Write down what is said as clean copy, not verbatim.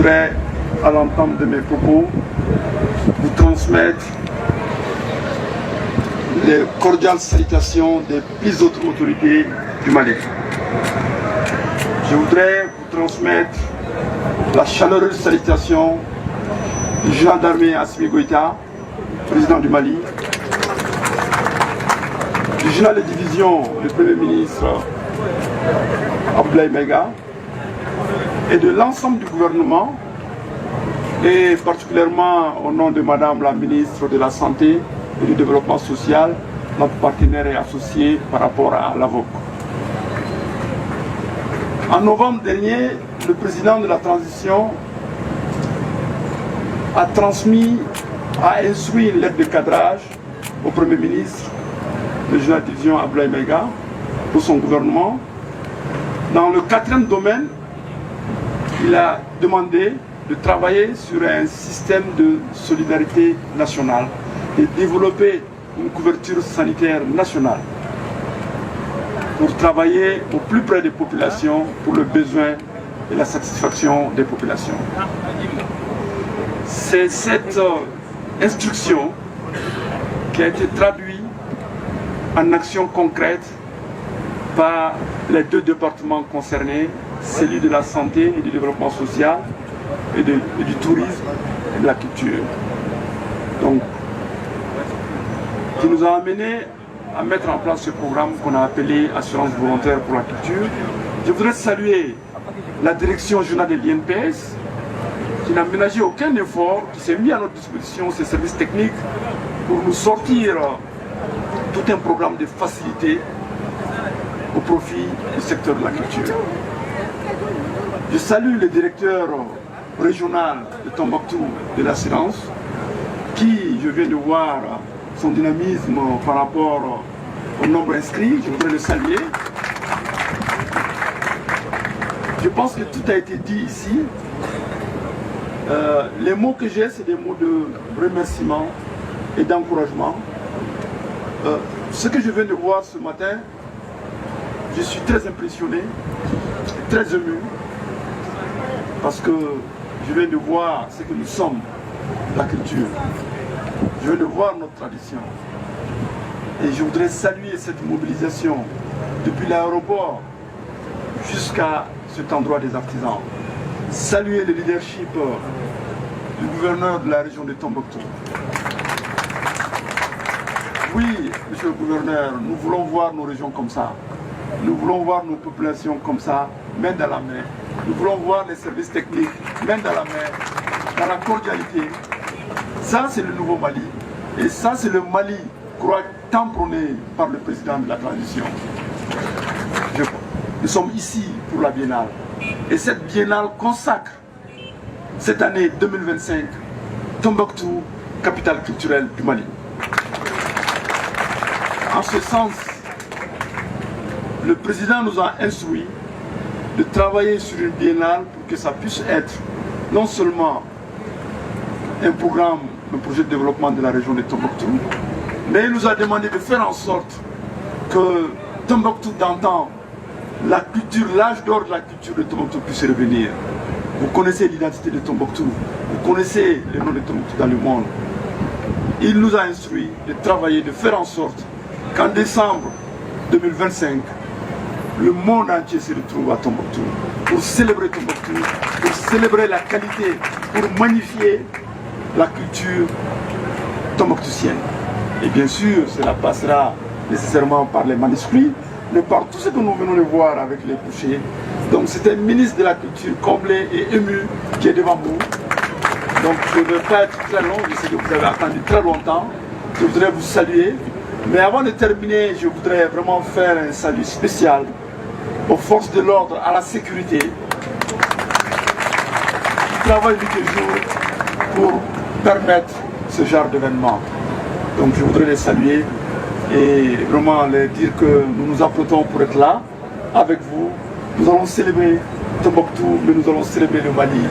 voudrais, à l'entame de mes propos, vous transmettre les cordiales salutations des plus hautes autorités du Mali. Je voudrais vous transmettre la chaleureuse salutation du général d'armée Assimi Goïta, président du Mali, du général de division du Premier ministre Abdoulaye Mega, et de l'ensemble du gouvernement, et particulièrement au nom de Madame la ministre de la Santé et du Développement social, notre partenaire et associé par rapport à l'AVOC. En novembre dernier, le président de la transition a instruit une lettre de cadrage au Premier ministre, le général de division Abdoulaye Mega, pour son gouvernement. Dans le 4e domaine, il a demandé de travailler sur un système de solidarité nationale et développer une couverture sanitaire nationale pour travailler au plus près des populations pour le besoin et la satisfaction des populations. C'est cette instruction qui a été traduite en actions concrètes par les 2 départements concernés, celui de la santé et du développement social et du tourisme et de la culture. Donc, qui nous a amené à mettre en place ce programme qu'on a appelé Assurance volontaire pour la culture. Je voudrais saluer la direction générale de l'INPS qui n'a ménagé aucun effort, qui s'est mis à notre disposition, ses services techniques, pour nous sortir tout un programme de facilité au profit du secteur de la culture. Je salue le directeur régional de Tombouctou de l'assurance, qui, je viens de voir son dynamisme par rapport au nombre inscrit, je voudrais le saluer. Je pense que tout a été dit ici. Les mots que j'ai, c'est des mots de remerciement et d'encouragement. Ce que je viens de voir ce matin, je suis très impressionné, très ému, parce que je viens de voir ce que nous sommes, la culture. Je viens de voir notre tradition. Et je voudrais saluer cette mobilisation depuis l'aéroport jusqu'à cet endroit des artisans. Saluer le leadership du gouverneur de la région de Tombouctou. Oui, monsieur le gouverneur, nous voulons voir nos régions comme ça. Nous voulons voir nos populations comme ça, main dans la main. Nous voulons voir les services techniques, main dans la main, dans la cordialité. Ça, c'est le nouveau Mali. Et ça, c'est le Mali tant prôné par le président de la transition. Nous sommes ici pour la biennale. Et cette biennale consacre cette année 2025 Tombouctou, capitale culturelle du Mali. En ce sens, le président nous a instruit de travailler sur une biennale pour que ça puisse être non seulement un programme, un projet de développement de la région de Tombouctou, mais il nous a demandé de faire en sorte que Tombouctou d'antan, la culture, l'âge d'or de la culture de Tombouctou puisse revenir. Vous connaissez l'identité de Tombouctou, vous connaissez le nom de Tombouctou dans le monde. Il nous a instruit de travailler, de faire en sorte qu'en décembre 2025, le monde entier se retrouve à Tombouctou pour célébrer Tombouctou, pour célébrer la qualité, pour magnifier la culture tombouctoutienne. Et bien sûr, cela passera nécessairement par les manuscrits, mais par tout ce que nous venons de voir avec les bouchers. Donc c'est un ministre de la Culture comblé et ému qui est devant vous. Donc je ne vais pas être très long, je sais que vous avez attendu très longtemps. Je voudrais vous saluer. Mais avant de terminer, je voudrais vraiment faire un salut spécial aux forces de l'ordre, à la sécurité, qui travaillent nuit et jour pour permettre ce genre d'événement. Donc je voudrais les saluer et vraiment leur dire que nous nous apprêtons pour être là avec vous. Nous allons célébrer Tombouctou, mais nous allons célébrer le Mali.